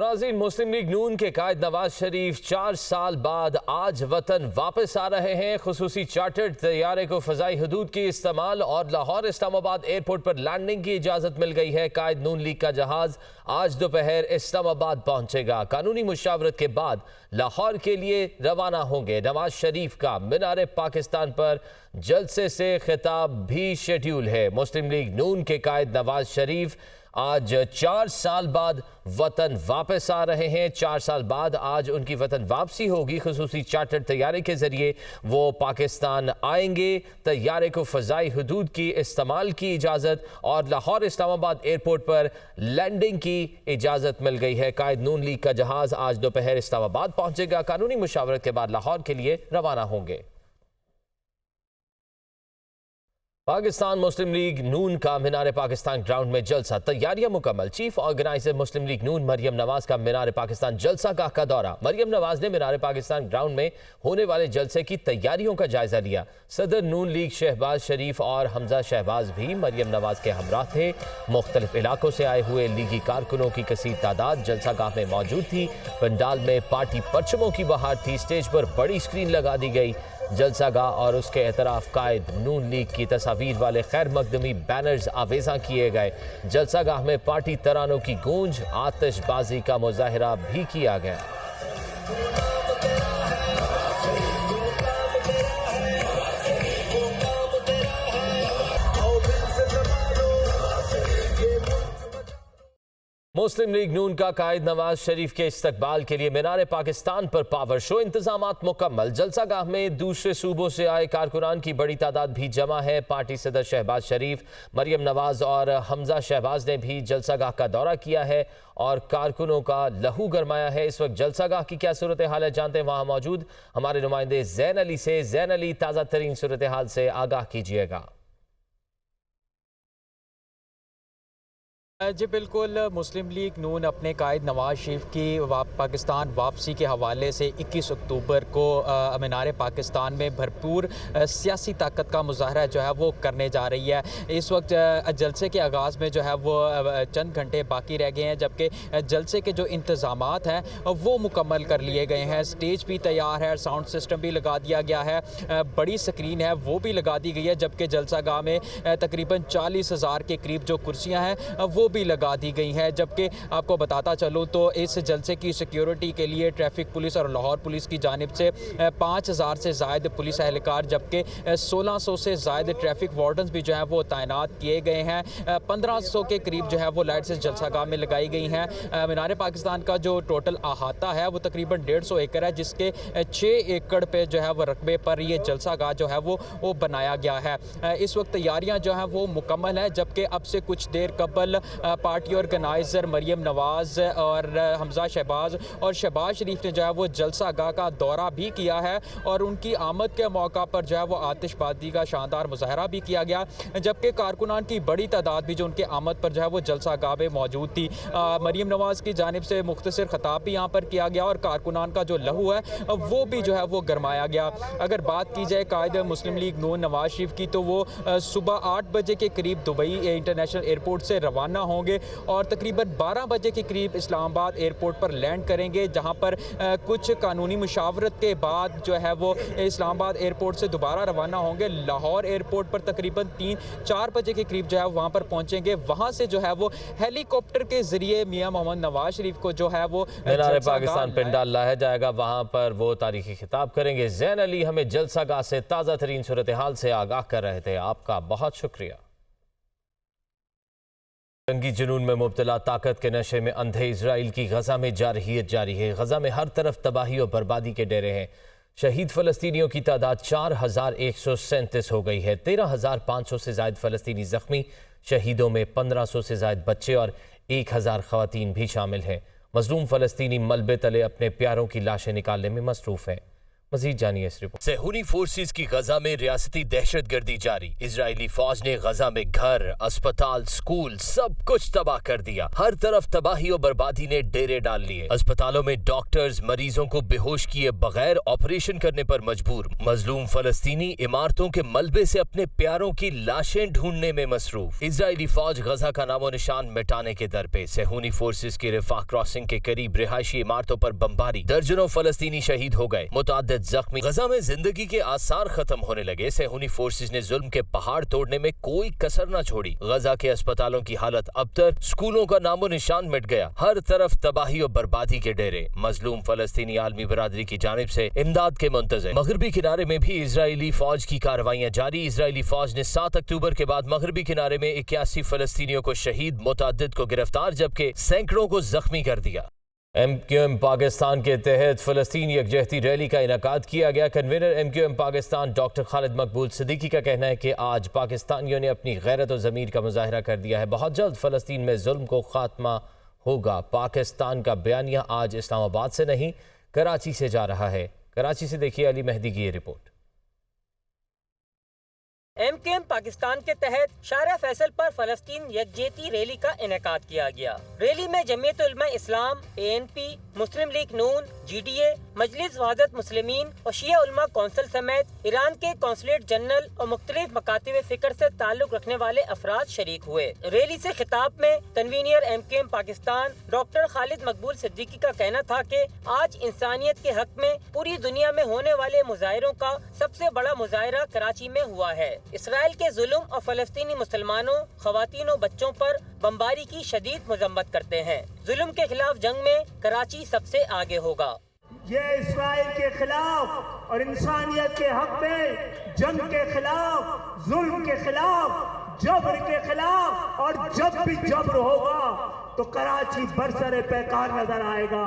ناظرین، مسلم لیگ نون کے قائد نواز شریف 4 سال بعد آج وطن واپس آ رہے ہیں۔ خصوصی چارٹرڈ طیارے کو فضائی حدود کی استعمال اور لاہور اسلام آباد ایئرپورٹ پر لینڈنگ کی اجازت مل گئی ہے۔ قائد نون لیگ کا جہاز آج دوپہر اسلام آباد پہنچے گا۔ قانونی مشاورت کے بعد لاہور کے لیے روانہ ہوں گے۔ نواز شریف کا مینار پاکستان پر جلسے سے خطاب بھی شیڈیول ہے۔ مسلم لیگ نون کے قائد نواز شریف آج 4 سال بعد وطن واپس آ رہے ہیں۔ 4 سال بعد آج ان کی وطن واپسی ہوگی۔ خصوصی چارٹر طیارے کے ذریعے وہ پاکستان آئیں گے۔ طیارے کو فضائی حدود کی استعمال کی اجازت اور لاہور اسلام آباد ایئرپورٹ پر لینڈنگ کی اجازت مل گئی ہے۔ قائد نون لیگ کا جہاز آج دوپہر اسلام آباد پہنچے گا۔ قانونی مشاورت کے بعد لاہور کے لیے روانہ ہوں گے۔ پاکستان مسلم لیگ نون کا مینار پاکستان گراؤنڈ میں جلسہ، تیاریاں مکمل۔ چیف آرگنائزر مسلم لیگ نون مریم نواز کا مینار پاکستان جلسہ گاہ کا دورہ۔ مریم نواز نے مینار پاکستان گراؤنڈ میں ہونے والے جلسے کی تیاریوں کا جائزہ لیا۔ صدر نون لیگ شہباز شریف اور حمزہ شہباز بھی مریم نواز کے ہمراہ تھے۔ مختلف علاقوں سے آئے ہوئے لیگی کارکنوں کی کثیر تعداد جلسہ گاہ میں موجود تھی۔ پنڈال میں پارٹی پرچموں کی بہار تھی۔ اسٹیج پر بڑی اسکرین لگا دی گئی۔ جلسہ گاہ اور اس کے اطراف قائد نون لیگ کی تصاویر والے خیر مقدمی بینرز آویزاں کیے گئے۔ جلسہ گاہ میں پارٹی ترانوں کی گونج، آتش بازی کا مظاہرہ بھی کیا گیا۔ مسلم لیگ نون کا قائد نواز شریف کے استقبال کے لیے مینار پاکستان پر پاور شو، انتظامات مکمل۔ جلسہ گاہ میں دوسرے صوبوں سے آئے کارکنان کی بڑی تعداد بھی جمع ہے۔ پارٹی صدر شہباز شریف، مریم نواز اور حمزہ شہباز نے بھی جلسہ گاہ کا دورہ کیا ہے اور کارکنوں کا لہو گرمایا ہے۔ اس وقت جلسہ گاہ کی کیا صورتحال ہے جانتے ہیں وہاں موجود ہمارے نمائندے زین علی سے۔ زین علی، تازہ ترین صورتحال سے آگاہ کیجیے گا۔ جی بالکل، مسلم لیگ نون اپنے قائد نواز شریف کی پاکستان واپسی کے حوالے سے 21 اکتوبر کو مینار پاکستان میں بھرپور سیاسی طاقت کا مظاہرہ جو ہے وہ کرنے جا رہی ہے۔ اس وقت جلسے کے آغاز میں جو ہے وہ چند گھنٹے باقی رہ گئے ہیں، جبکہ جلسے کے جو انتظامات ہیں وہ مکمل کر لیے گئے ہیں۔ سٹیج بھی تیار ہے، ساؤنڈ سسٹم بھی لگا دیا گیا ہے، بڑی سکرین ہے وہ بھی لگا دی گئی ہے، جبکہ جلسہ گاہ میں تقریباً 40,000 کے قریب جو کرسیاں ہیں وہ بھی لگا دی گئی ہیں۔ جبکہ آپ کو بتاتا چلوں تو اس جلسے کی سیکیورٹی کے لیے ٹریفک پولیس اور لاہور پولیس کی جانب سے 5,000 سے زائد پولیس اہلکار، جبکہ 1,600 سے زائد ٹریفک وارڈنز بھی جو ہیں وہ تعینات کیے گئے ہیں۔ 1,500 کے قریب جو ہے وہ لائٹس اس جلسہ گاہ میں لگائی گئی ہیں۔ مینار پاکستان کا جو ٹوٹل احاطہ ہے وہ تقریباً 150 ایکڑ ہے، جس کے 6 ایکڑ پہ جو ہے وہ رقبے پر یہ جلسہ گاہ جو ہے وہ بنایا گیا ہے۔ اس وقت تیاریاں جو ہیں وہ مکمل ہیں، جبکہ اب سے کچھ دیر قبل پارٹی آرگنائزر مریم نواز اور حمزہ شہباز اور شہباز شریف نے جو ہے وہ جلسہ گاہ کا دورہ بھی کیا ہے اور ان کی آمد کے موقع پر جو ہے وہ آتش بازی کا شاندار مظاہرہ بھی کیا گیا، جبکہ کارکنان کی بڑی تعداد بھی جو ان کے آمد پر جو ہے وہ جلسہ گاہ میں موجود تھی۔ مریم نواز کی جانب سے مختصر خطاب بھی یہاں پر کیا گیا اور کارکنان کا جو لہو ہے وہ بھی جو ہے وہ گرمایا گیا۔ اگر بات کی جائے قائد مسلم لیگ نون نواز شریف کی تو وہ صبح 8 بجے کے قریب دبئی انٹرنیشنل ایئرپورٹ سے روانہ ہوں گے اور تقریباً 12 بجے کے قریب اسلام آباد ایئرپورٹ پر لینڈ کریں گے، جہاں پر کچھ قانونی مشاورت کے بعد جو ہے وہ اسلام آباد ایئرپورٹ سے دوبارہ روانہ ہوں گے۔ لاہور ایئرپورٹ پر تقریباً 3-4 بجے کے قریب جو ہے وہاں پر پہنچیں گے۔ وہاں سے جو ہے وہ ہیلی کاپٹر کے ذریعے میاں محمد نواز شریف کو جو ہے وہ مینار پاکستان پنڈال لایا جائے گا، وہاں پر وہ تاریخی خطاب کریں گے۔ زین علی ہمیں جلسہ گاہ سے تازہ ترین صورتحال سے آگاہ کر رہے تھے، آپ کا بہت شکریہ۔ جنگی جنون میں مبتلا طاقت کے نشے میں اندھے اسرائیل کی غزہ میں جارحیت جاری ہے۔ غزہ میں ہر طرف تباہی اور بربادی کے ڈیرے ہیں۔ شہید فلسطینیوں کی تعداد 4,137 ہو گئی ہے۔ 13,500 سے زائد فلسطینی زخمی، شہیدوں میں 1,500 سے زائد بچے اور 1,000 خواتین بھی شامل ہیں۔ مظلوم فلسطینی ملبے تلے اپنے پیاروں کی لاشیں نکالنے میں مصروف ہیں۔ मजीद जानिए इस रिपोर्ट। सेहूनी फोर्सेस की गजा में रियासती दहशत गर्दी जारी। इजरायली फौज ने गजा में घर, अस्पताल, स्कूल सब कुछ तबाह कर दिया। हर तरफ तबाही और बर्बादी ने डेरे डाल लिए। अस्पतालों में डॉक्टर्स मरीजों को बेहोश किए बगैर ऑपरेशन करने पर मजबूर। मजलूम फलस्तीनी इमारतों के मलबे से अपने प्यारों की लाशें ढूंढने में मसरूफ। इजरायली फौज गजा का नामो निशान मिटाने के दर पे। सेहूनी फोर्सेस की रिफा क्रॉसिंग के करीब रिहायशी इमारतों पर बमबारी। दर्जनों फलस्तीनी शहीद हो गए, मुतअद्दिद जख्मी। गजा में जिंदगी के आसार खत्म होने लगे। सेहूनी फोर्सेस ने जुल्म के पहाड़ तोड़ने में कोई कसर न छोड़ी। गजा के अस्पतालों की हालत अबतर, स्कूलों का नामो निशान मिट गया। हर तरफ तबाही और बर्बादी के डेरे। मजलूम फलस्तीनी आलमी बरादरी की जानिब से इमदाद के मुंतज़िर। मगरबी किनारे में भी इजरायली फौज की कार्रवाइयां जारी। इजरायली फौज ने 7 अक्टूबर के बाद मगरबी किनारे में 81 फलस्तीनियों को शहीद, मुतअद्दिद को गिरफ्तार जबकि सैकड़ों को जख्मी कर दिया। MQM पाकिस्तान के तहत फ़लस्तीन यकजहती रैली का इनेकाद किया गया। Convener MQM Pakistan doctor Khalid मकबूल सिद्दीकी का कहना है कि आज पाकिस्तानियों ने अपनी गैरत और ज़मीर का मुजाहरा कर दिया है। बहुत जल्द फ़लस्तीन में जुल्म को खात्मा होगा। पाकिस्तान का बयानिया आज इस्लामाबाद से नहीं, कराची से जा रहा है। कराची से देखिए अली मेहदी की ये रिपोर्ट। MQM पाकिस्तान के तहत शारा फैसल पर फलस्तीन यकजहती रैली का इनेकाद किया गया। रैली में जमीयत उलमा इस्लाम, ANP, मुस्लिम लीग नून, GDA, मजलिस वहादत मुस्लिमीन और शिया उलमा कौंसिल समेत ईरान के कौंसलेट जनरल और मुख्तलिफ मकातिब फिक्र से ताल्लुक रखने वाले अफराद शरीक हुए। रैली से खिताब में convener MQM Pakistan doctor Khalid मकबूल सिद्दीकी का कहना था कि आज इंसानियत के हक में पूरी दुनिया में होने वाले मुजाहिरों का सबसे बड़ा मुजाहिरा कराची में हुआ है। इसराइल के जुल्म और फलस्तीनी मुसलमानों, खवातीन और बच्चों पर बमबारी की शदीद मजम्मत करते हैं। जुल्म के खिलाफ जंग में कराची सबसे आगे होगा। ये इसराइल के खिलाफ और इंसानियत के हक में जंग के खिलाफ, जुल्म के खिलाफ, जबर के खिलाफ, और जब भी जबर होगा तो कराची बरसरे पैकार नजर आएगा।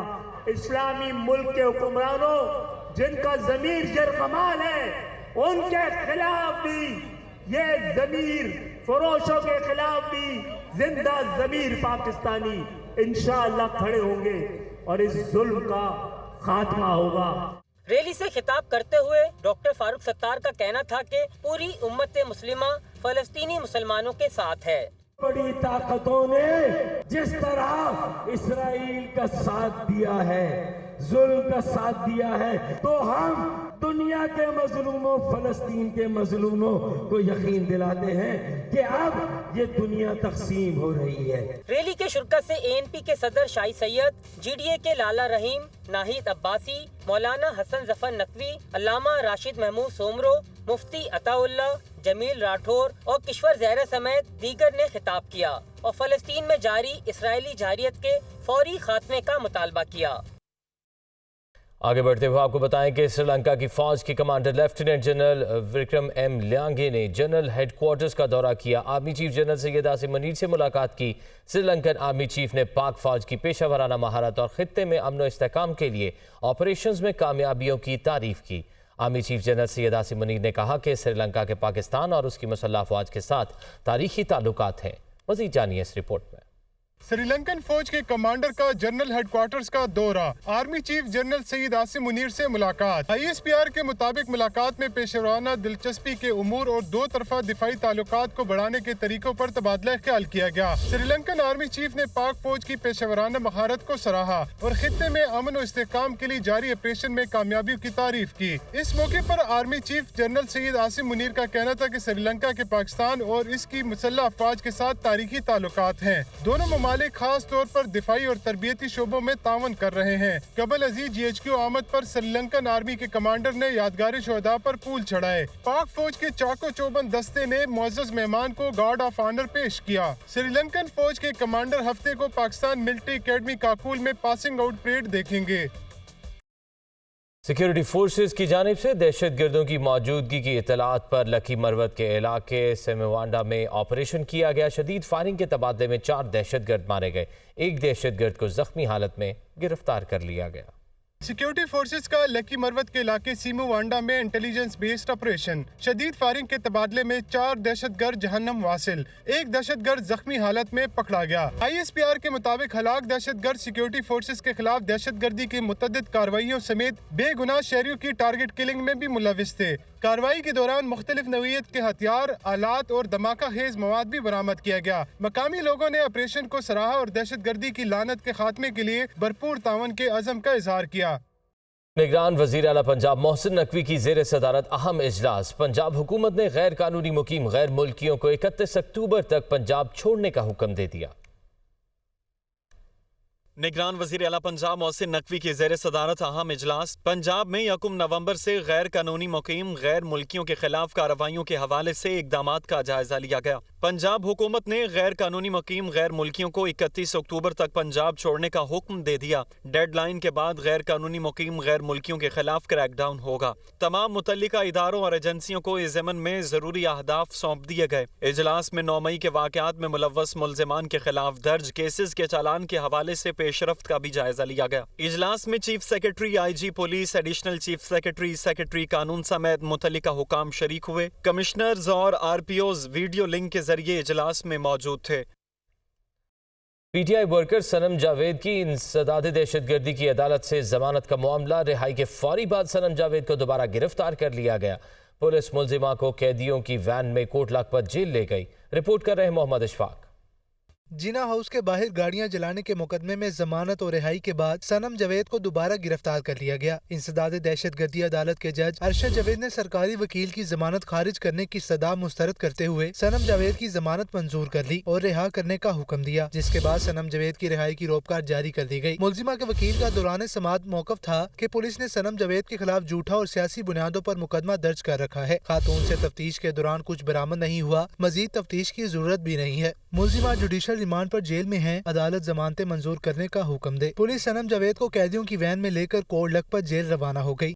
इस्लामी मुल्क के हुक्मरानों जिनका जमीर जरकमाल है, उनके खिलाफ भी, ये जमीर फरोशों के खिलाफ भी जिंदा जमीर पाकिस्तानी इंशाअल्लाह खड़े होंगे और इस जुल्म का खात्मा होगा। रैली से खिताब करते हुए डॉक्टर फारूक सत्तार का कहना था कि पूरी उम्मत मुस्लिमा फलस्तीनी मुसलमानों के साथ है। बड़ी ताकतों ने जिस तरह इसराइल का साथ दिया है, जुल्म का साथ दिया है, तो हम दुनिया के मजलूमों, फलस्तीन के मजलूमों को यकीन दिलाते हैं कि अब ये दुनिया तकसीम हो रही है। रैली के शुरका से ANP के सदर शाही सैयद, GDA के लाला रहीम, नाहिद अब्बासी, मौलाना हसन जफर नकवी, अल्लामा राशिद महमूद सोमरो, मुफ्ती अताउल्ला, जमील राठौर और किश्वर ज़हरा समेत दीगर ने खिताब किया और फलस्तीन में जारी इसराइली जारियत के फौरी खात्मे का मुतालबा किया। आगे बढ़ते हुए आपको बताएं कि श्रीलंका की फौज के commander lieutenant general Vikram M ल्यांगे ने जनरल हेडक्वार्टर्स का दौरा किया। Army chief general Syed Asim Munir से मुलाकात की। श्रीलंकन आर्मी चीफ ने पाक फौज की पेशा वराना महारत और खित्ते में अमन व इस्तेहकाम के लिए ऑपरेशंस में कामयाबियों की तारीफ की। Army chief general Syed Asim Munir ने कहा कि श्रीलंका के पाकिस्तान और उसकी मुसल्लह अफवाज के साथ तारीखी ताल्लुकात हैं। मज़ीद जानिए इस रिपोर्ट में। श्रीलंकन फौज के कमांडर का जनरल हेडक्वार्टर्स का दौरा, army chief general Syed Asim Munir से मुलाकात। ISPR के मुताबिक मुलाकात में पेशेवराना दिलचस्पी के उमूर और दो तरफा दिफाई ताल्लुकात को बढ़ाने के तरीकों पर तबादला ख्याल किया गया। श्रीलंकन आर्मी चीफ ने पाक फौज की पेशेवराना महारत को सराहा और खित्ते में अमन और इस्तेहकाम के लिए जारी ऑपरेशन में कामयाबियों की तारीफ की। इस मौके पर army chief general Syed Asim Munir का कहना था कि श्रीलंका के पाकिस्तान और इसकी मुसल्लह अफवाज के साथ तारीखी ताल्लुकात हैं। दोनों ममालिक खास तौर पर दिफाई और तरबियती शोबों में तावन कर रहे हैं। कबल अजीज GHQ आमद पर श्रीलंकन आर्मी के कमांडर ने यादगारी शोहदा पर फूल चढ़ाए। पाक फौज के चाको चौबंद दस्ते ने मुअज़्ज़ज़ मेहमान को गार्ड ऑफ ऑनर पेश किया। श्रीलंकन फौज के कमांडर हफ्ते को पाकिस्तान मिलिट्री एकेडमी काकुल में पासिंग आउट परेड देखेंगे। सिक्योरिटी फोर्सेस की जानिब से दहशत गर्दों की मौजूदगी की इतलात पर लकी मरवत के इलाके सेमेवांडा में ऑपरेशन किया गया। शदीद फायरिंग के तबादले में 4 दहशत गर्द मारे गए। एक दहशत गर्द को जख्मी हालत में गिरफ्तार कर लिया गया। सिक्योरिटी फोर्सेस का लकी मरवत के इलाके सीमू वांडा में इंटेलिजेंस बेस्ड ऑपरेशन, शदीद फायरिंग के तबादले में 4 दहशतगर्द जहन्नम वासिल, एक दहशतगर्द जख्मी हालत में पकड़ा गया। ISPR के मुताबिक हलाक दहशतगर्द सिक्योरिटी फोर्सेस के खिलाफ दहशतगर्दी की मुतअद्दिद कार्रवाइयों समेत बेगुनाह शहरियों की टारगेट किलिंग में भी मुलविस थे। कार्रवाई के दौरान मुख्तलिफ नौइयत के हथियार, आलात और धमाका खेज मवाद भी बरामद किया गया। मकामी लोगों ने ऑपरेशन को सराहा और दहशतगर्दी की लानत के खात्मे के लिए भरपूर तावन के अज़म का इजहार किया। निगरान वज़ीर आला पंजाब मोहसिन नकवी की ज़ेर सदारत अहम इजलास। पंजाब हुकूमत ने गैर कानूनी मुकीम गैर मुल्कियों को 31 अक्टूबर तक पंजाब छोड़ने का हुक्म दे दिया। निगरान वज़ीर आला पंजाब मोहसिन नकवी की ज़ेर सदारत अहम इजलास। पंजाब में 1 नवंबर से गैर कानूनी मुकीम गैर मुल्कियों के खिलाफ कार्रवाइयों के हवाले से इक़दामात का जायजा लिया गया। पंजाब हुकूमत ने गैर कानूनी मुकीम गैर मुल्कियों को 31 अक्टूबर तक पंजाब छोड़ने का हुक्म दे दिया। डेडलाइन के बाद गैर कानूनी मुकीम गैर मुल्कियों के खिलाफ क्रैकडाउन होगा। तमाम मुतल्लिका इदारों और एजेंसियों को इस ज़मन में ज़रूरी अहदाफ सौंप दिए गए। इजलास में 9 मई के वाक़यात में मुलव्वस मुल्ज़िमान के खिलाफ दर्ज केसेस के चालान के हवाले से पेशरफ्त का भी जायजा लिया गया। इजलास में chief secretary, IG police, additional chief secretary, secretary कानून समेत मुतल्लिका हुकाम शरीक हुए। कमिश्नर्स और RPOs वीडियो लिंक के जरिए इजलास में मौजूद थे। PTI वर्कर सनम जावेद की इंसदाद दहशतगर्दी की अदालत से जमानत का मामला। रिहाई के फौरी बाद सनम जावेद को दोबारा गिरफ्तार कर लिया गया। पुलिस मुल्जिमा को कैदियों की वैन में कोट लखपत जेल ले गई। रिपोर्ट कर रहे मोहम्मद इशफाक। जिना हाउस के बाहर गाड़ियां जलाने के मुकदमे में जमानत और रिहाई के बाद सनम जावेद को दोबारा गिरफ्तार कर लिया गया। इंसदाद दहशतगर्दी अदालत के जज अरशद जावेद ने सरकारी वकील की जमानत खारिज करने की सदा मुस्तरद करते हुए सनम जावेद की जमानत मंजूर कर ली और रिहा करने का हुक्म दिया, जिसके बाद सनम जावेद की रिहाई की रोपकार जारी कर दी गई। मुल्जिमा के वकील का दौरान समाअत मौकफ था कि पुलिस ने सनम जावेद के खिलाफ झूठा और सियासी बुनियादों पर मुकदमा दर्ज कर रखा है। खातून से तफ्तीश के दौरान कुछ बरामद नहीं हुआ, मजीद तफ्तीश की जरूरत भी नहीं है। मुल्जिमा जुडिशल रिमांड पर जेल में है। अदालत जमानतें मंजूर करने का हुक्म दे। पुलिस सनम जावेद को कैदियों की वैन में लेकर कोट लखपत जेल रवाना हो गई।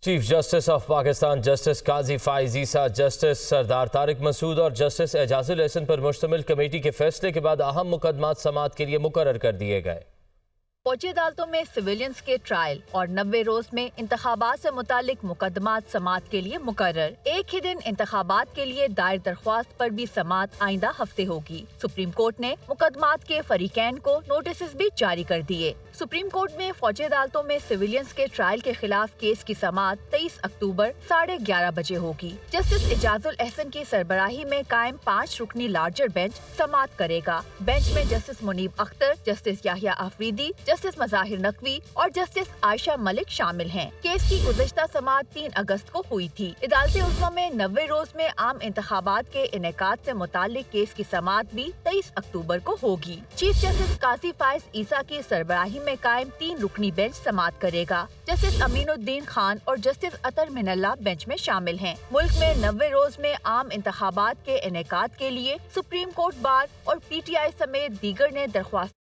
Chief justice of Pakistan justice Qazi Faez Isa, justice Sardar Tariq Masood और जस्टिस एजाजुल एहसन पर मुश्तमिल कमेटी के फैसले के बाद अहम मुकदमात समाअत के लिए मुकर्रर कर दिए गए। फौजी अदालतों में सिविलियंस के ट्रायल और 90 रोज में इंतखाबात से मुतालिक मुकदमात समाअत के लिए मुकर्रर। एक ही दिन इंतखाबात के लिए दायर दरख्वास्त पर भी समाअत आइंदा हफ्ते होगी। सुप्रीम कोर्ट ने मुकदमात के फरीकैन को नोटिस भी जारी कर दिए। सुप्रीम कोर्ट में फौजी अदालतों में सिविलियंस के ट्रायल के खिलाफ केस की समाअत 23 अक्टूबर 11:30 बजे होगी। जस्टिस एजाजुल एहसन की सरबराही में कायम 5 रुकनी लार्जर बेंच समाअत करेगा। बेंच में justice Munib Akhtar, justice Yahya Afridi, justice Mazahir Naqvi और जस्टिस आयशा मलिक शामिल हैं। केस की गुज़श्ता समाअत 3 अगस्त को हुई थी। अदालत उज़्मा में 90 रोज में आम इंतखाबात के इनेकाद से मुतालिक केस की समाअत भी 23 अक्टूबर को होगी। चीफ जस्टिस काजी फाइज ईसा की सरबराही में कायम 3 रुकनी बेंच समाअत करेगा। जस्टिस अमीनुद्दीन खान और जस्टिस अतर मिनल्ला बेंच में शामिल हैं। मुल्क में 90 रोज में आम इंतखाबात के इनेकाद के लिए सुप्रीम कोर्ट बार और PTI समेत दीगर ने दरख्वास्त